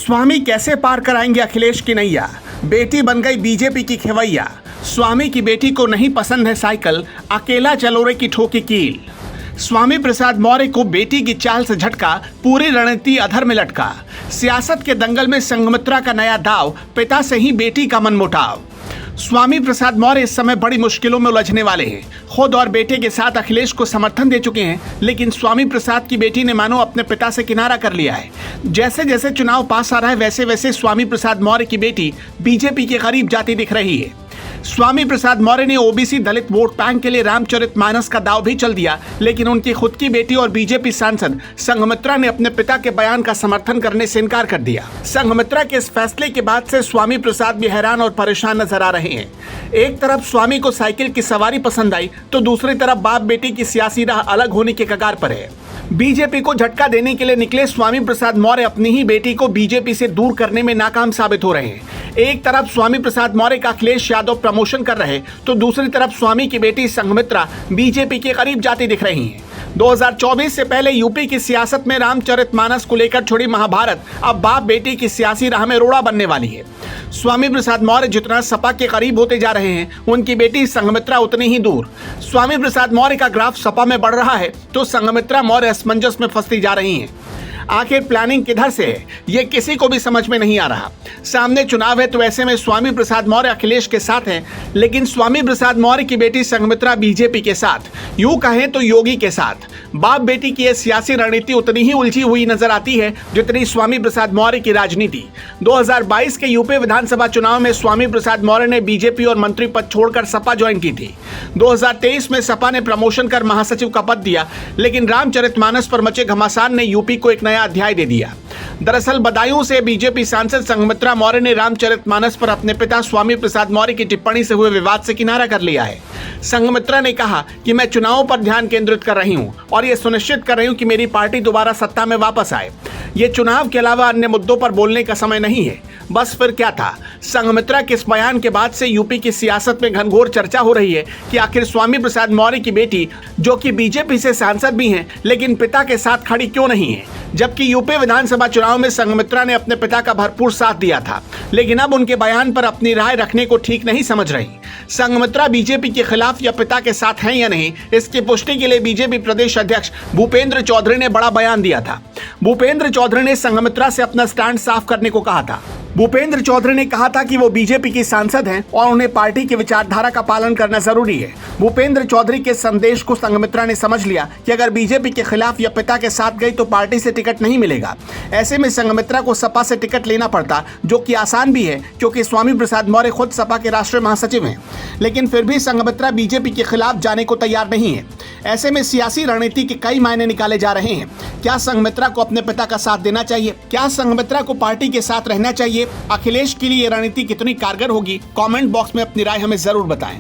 स्वामी कैसे पार कराएंगे अखिलेश की नैया। बेटी बन गई बीजेपी की खेवैया। स्वामी की बेटी को नहीं पसंद है साइकिल, अकेला चलोरे की ठोकी कील। स्वामी प्रसाद मौर्य को बेटी की चाल से झटका, पूरी रणनीति अधर में लटका। सियासत के दंगल में संघमित्रा का नया दाव, पिता से ही बेटी का मनमुटाव। स्वामी प्रसाद मौर्य इस समय बड़ी मुश्किलों में उलझने वाले हैं। खुद और बेटे के साथ अखिलेश को समर्थन दे चुके हैं, लेकिन स्वामी प्रसाद की बेटी ने मानो अपने पिता से किनारा कर लिया है। जैसे जैसे चुनाव पास आ रहा है, वैसे वैसे स्वामी प्रसाद मौर्य की बेटी बीजेपी के करीब जाती दिख रही है। स्वामी प्रसाद मौर्य ने ओबीसी दलित वोट बैंक के लिए रामचरितमानस का दाव भी चल दिया, लेकिन उनकी खुद की बेटी और बीजेपी सांसद संघमित्रा ने अपने पिता के बयान का समर्थन करने से इनकार कर दिया। संघमित्रा के इस फैसले के बाद से स्वामी प्रसाद भी हैरान और परेशान नजर आ रहे हैं। एक तरफ स्वामी को साइकिल की सवारी पसंद आई, तो दूसरी तरफ बाप बेटी की सियासी राह अलग होने के कगार पर है। बीजेपी को झटका देने के लिए निकले स्वामी प्रसाद मौर्य अपनी ही बेटी को बीजेपी से दूर करने में नाकाम साबित हो रहे हैं। एक तरफ स्वामी प्रसाद मौर्य का अखिलेश यादव प्रमोशन कर रहे, तो दूसरी तरफ स्वामी की बेटी संघमित्रा बीजेपी के करीब जाती दिख रही हैं। 2024 से पहले यूपी की सियासत में रामचरितमानस को लेकर छोड़ी महाभारत अब बाप बेटी की सियासी राह में रोड़ा बनने वाली है। स्वामी प्रसाद मौर्य जितना सपा के करीब होते जा रहे हैं, उनकी बेटी संघमित्रा उतनी ही दूर। स्वामी प्रसाद मौर्य का ग्राफ सपा में बढ़ रहा है, तो संघमित्रा मौर्य असमंजस में फंसती जा रही हैं। आखिर प्लानिंग किधर से है, ये किसी को भी समझ में नहीं आ रहा। सामने चुनाव है, तो ऐसे में स्वामी प्रसाद मौर्य अखिलेश के साथ हैं, लेकिन स्वामी प्रसाद मौर्य की बेटी संघमित्रा बीजेपी के साथ, यूं कहें तो योगी के साथ। बाप बेटी की यह सियासी रणनीति उतनी ही उलझी हुई नजर आती है जितनी स्वामी प्रसाद मौर्य की राजनीति। 2022 के यूपी विधानसभा चुनाव में स्वामी प्रसाद मौर्य ने बीजेपी और मंत्री पद छोड़कर सपा ज्वाइन की थी। 2023 में सपा ने प्रमोशन कर महासचिव का पद दिया, लेकिन रामचरितमानस पर मचे घमासान ने यूपी को एक नया अध्याय दे दिया। दरअसल बदायूं से बीजेपी सांसद संघमित्रा मौर्य ने रामचरितमानस पर अपने पिता स्वामी प्रसाद मौर्य की टिप्पणी से हुए विवाद से किनारा कर लिया है। संघमित्रा ने कहा कि मैं चुनावों पर ध्यान केंद्रित कर रही हूं और ये सुनिश्चित कर रही हूं कि मेरी पार्टी दोबारा सत्ता में वापस आए। ये चुनाव के अलावा अन्य मुद्दों पर बोलने का समय नहीं है। बस फिर क्या था। संघमित्रा के इस बयान के बाद से यूपी की सियासत में घनघोर चर्चा हो रही है कि आखिर स्वामी प्रसाद मौर्य की बेटी, जो कि बीजेपी से सांसद भी हैं, लेकिन पिता के साथ खड़ी क्यों नहीं है, जबकि यूपी विधानसभा चुनाव में संघमित्रा ने अपने पिता का भरपूर साथ दिया था, लेकिन अब उनके बयान पर अपनी राय रखने को ठीक नहीं समझ रही। संघमित्रा बीजेपी के खिलाफ या पिता के साथ हैं या नहीं, इसकी पुष्टि के लिए बीजेपी प्रदेश अध्यक्ष भूपेंद्र चौधरी ने बड़ा बयान दिया था। भूपेंद्र चौधरी ने संघमित्रा से अपना स्टैंड साफ करने को कहा था। भूपेंद्र चौधरी ने कहा था कि वो बीजेपी की सांसद हैं और उन्हें पार्टी की विचारधारा का पालन करना जरूरी है। भूपेंद्र चौधरी के संदेश को संघमित्रा ने समझ लिया कि अगर बीजेपी के खिलाफ या पिता के साथ गई तो पार्टी से टिकट नहीं मिलेगा। ऐसे में संघमित्रा को सपा से टिकट लेना पड़ता, जो कि आसान भी है क्योंकि स्वामी प्रसाद मौर्य खुद सपा के राष्ट्रीय महासचिव हैं। लेकिन फिर भी संघमित्रा बीजेपी के खिलाफ जाने को तैयार नहीं है। ऐसे में सियासी रणनीति के कई मायने निकाले जा रहे हैं। क्या संघमित्रा को अपने पिता का साथ देना चाहिए? क्या संघमित्रा को पार्टी के साथ रहना चाहिए? अखिलेश के लिए ये रणनीति कितनी कारगर होगी? कमेंट बॉक्स में अपनी राय हमें जरूर बताएं।